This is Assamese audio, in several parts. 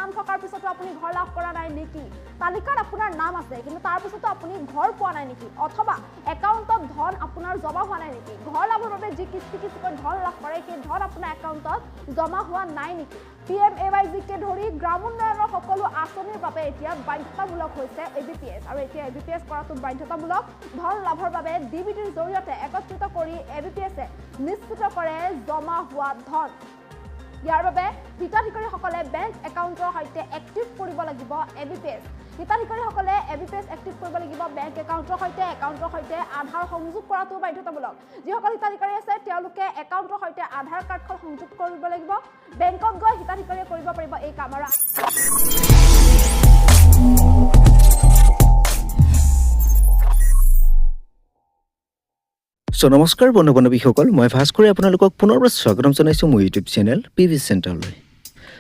নাম থকাৰ পিছতো আপুনি ঘৰ লাভ কৰা নাই নেকি তালিকাত আপোনাৰ নাম আছে কিন্তু তাৰ পিছতো আপুনি ঘৰ পোৱা নাই নেকি অথবা একাউণ্টত ধন আপোনাৰ জমা হোৱা নাই নেকি ঘৰ লাভৰ বাবে যি কিস্তি ধন লাভ কৰে সেই ধন আপোনাৰ একাউণ্টত জমা হোৱা নাই নেকি PMAYকে ধৰি গ্ৰাম উন্নয়নৰ সকলো আঁচনিৰ বাবে এতিয়া বাধ্যতামূলক হৈছে ABPS আৰু এতিয়া ABPS কৰাটো বাধ্যতামূলক ধন লাভৰ বাবে DBTৰ জৰিয়তে একত্ৰিত কৰি ABPSে নিশ্চিত কৰে জমা হোৱা ধন ইয়াৰ বাবে হিতাধিকাৰীসকলে বেংক একাউণ্টৰ সৈতে এক্টিভ কৰিব লাগিব ABPS হিতাধিকাৰীসকলে ABPS এক্টিভ কৰিব লাগিব বেংক একাউণ্টৰ সৈতে আধাৰ সংযোগ কৰাটো বাধ্যতামূলক যিসকল হিতাধিকাৰী আছে তেওঁলোকে একাউণ্টৰ সৈতে আধাৰ কাৰ্ডখন সংযোগ কৰিব লাগিব বেংকত গৈ হিতাধিকাৰীয়ে কৰিব পাৰিব এই কাম আৰু So নমস্কাৰ বন্ধু বান্ধৱীসকল মই ভাস্কৰে আপোনালোকক পুনৰবাৰ স্বাগতম জনাইছো মোৰ ইউটিউব চেনেল PBS চেণ্টাৰলৈ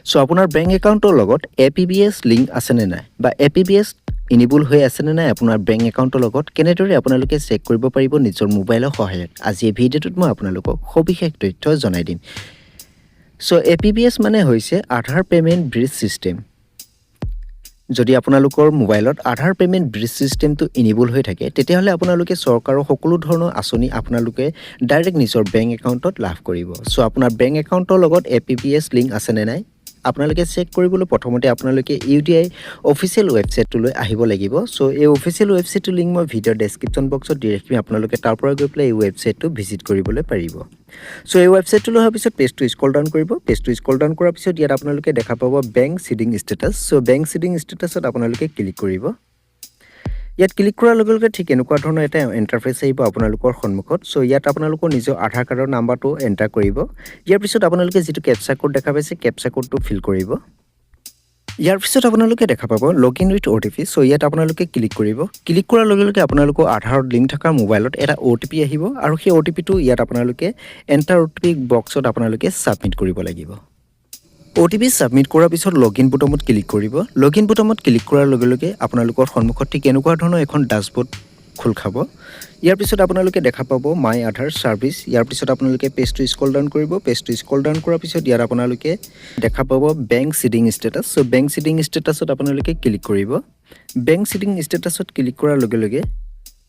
সো আপোনাৰ বেংক একাউণ্টৰ লগত APBS লিংক আছে নে নাই বা APBS ইনেবল হৈ আছে নে নাই আপোনাৰ বেংক একাউণ্টৰ লগত কেনেদৰে আপোনালোকে চেক কৰিব পাৰিব নিজৰ মোবাইলৰ সহায়ত আজি এই ভিডিঅ'টোত মই আপোনালোকক সবিশেষ তথ্য জনাই দিম সো APBS মানে হৈছে আধাৰ পেমেণ্ট ব্ৰিজ সিস্টেম যদি আপোনালোকৰ মোবাইলত আধাৰ পেমেণ্ট ব্ৰিজ সিস্টেমটো ইনেবল হৈ থাকে তেতিয়াহলে আপোনালোকে চৰকাৰৰ সকলো ধৰণৰ আঁচনি আপোনালোকে ডাইৰেক্ট নিজৰ বেংক একাউণ্টত লাভ কৰিব সো আপোনাৰ বেংক একাউণ্টৰ লগত APBS লিংক আছে নে নাই আপোনালোকে চেক কৰিবলৈ প্ৰথমতে আপোনালোকে UDI অফিচিয়েল ৱেবছাইটলৈ আহিব লাগিব সো এই অফিচিয়েল ৱেবছাইটৰ লিংক মই ভিডিঅ ডেসক্ৰিপচন বক্সত দি ৰাখিম আপোনালোকে তাৰ পৰা গৈ পেলাই এই ৱেবছাইটটো ভিজিট কৰিবলৈ পাৰিব সো এই ৱেবছাইটলৈ অহাৰ পিছত পেজটো স্ক্ৰল ডাউন কৰিব পেজটো স্ক্ৰল ডাউন কৰাৰ পিছত ইয়াত আপোনালোকে দেখা পাব bank seeding status so bank seeding ষ্টেটাসত আপোনালোকে ক্লিক কৰিব ইয়াত ক্লিক কৰাৰ লগে লগে ঠিক এনেকুৱা ধৰণৰ এটা ইন্টাৰফেস আহিব আপোনালোকৰ সন্মুখত সো ইয়াত আপোনালোকৰ নিজৰ আধাৰ কাৰ্ডৰ নাম্বাৰটো এন্টাৰ কৰিব ইয়াৰ পিছত আপোনালোকে যেটো ক্যাপচা কোড দেখা পাইছে ক্যাপচা কোডটো ফিল কৰিব ইয়াৰ পিছত আপোনালোকে দেখা পাব লগইন উইথ OTP সো ইয়াত আপোনালোকে ক্লিক কৰিব ক্লিক কৰাৰ লগে লগে আপোনালোকৰ আধাৰৰ লিংক থকা মোবাইলত এটা OTP আহিব আৰু সেই OTPটো ইয়াত আপোনালোকে এন্টাৰ OTP বক্সত আপোনালোকে সাবমিট কৰিব লাগিব OTP সাবমিট কৰাৰ পিছত লগইন বুটামত ক্লিক কৰিব লগইন বুটামত ক্লিক কৰাৰ লগে লগে আপোনালোকৰ সন্মুখত ঠিক এনেকুৱা ধৰণৰ এখন ড্যাশবোৰ্ড খুল খাব ইয়াৰ পিছত আপোনালোকে দেখা পাব মাই আধাৰ সাৰ্ভিস ইয়াৰ পিছত আপোনালোকে পেজটো স্ক্ৰল ডাউন কৰিব পেজটো স্ক্ৰল ডাউন কৰাৰ পিছত ইয়াৰ আপোনালোকে দেখা পাব bank seeding status so bank seeding ষ্টেটাসত আপোনালোকে ক্লিক কৰিব বেংক সিডিং ষ্টেটাসত ক্লিক কৰাৰ লগে লগে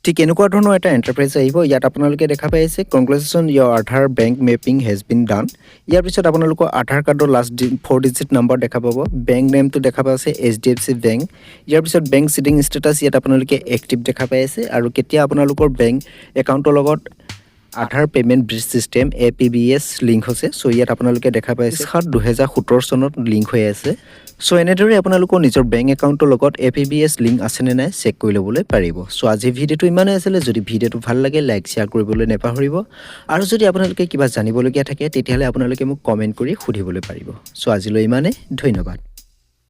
ঠিক এনেকুৱা ধৰণৰ এটা ইন্টাৰফেস আহিব ইয়াত আপোনালোকে দেখা পাইছে congratulation your Aadhaar bank mapping has been done ইয়াৰ পিছত আপোনালোকৰ আধাৰ কাৰ্ডৰ লাষ্ট 4 ডিজিট নম্বৰ দেখা পাব বেংক নেমটো দেখা পাইছে HDFC বেংক ইয়াৰ পিছত বেংক সিডিং ষ্টেটাস ইয়াত আপোনালোকে এক্টিভ দেখা পাইছে আৰু কেতিয়া আপোনালোকৰ বেংক একাউণ্টৰ লগত Aadhaar payment bridge system APBS link হৈছে সো ইয়াত আপোনালোকে দেখা পাইছে 2017 চনত লিংক হৈ আছে সো এনেদৰে আপোনালোকৰ নিজৰ বেংক একাউণ্টৰ লগত APBS লিংক আছে নে নাই চেক কৰি লবলৈ পাৰিব সো আজি ভিডিঅ'টো ইমানেই আছিল যদি ভিডিঅ'টো ভাল লাগে লাইক শেয়াৰ কৰিবলৈ নেপাহৰিব আৰু যদি আপোনালোকে কিবা জানিবলগীয়া থাকে তেতিয়াহলে আপোনালোকে মোক কমেন্ট কৰি সুধিবলৈ পাৰিব সো আজিলৈ ইমানেই ধন্যবাদ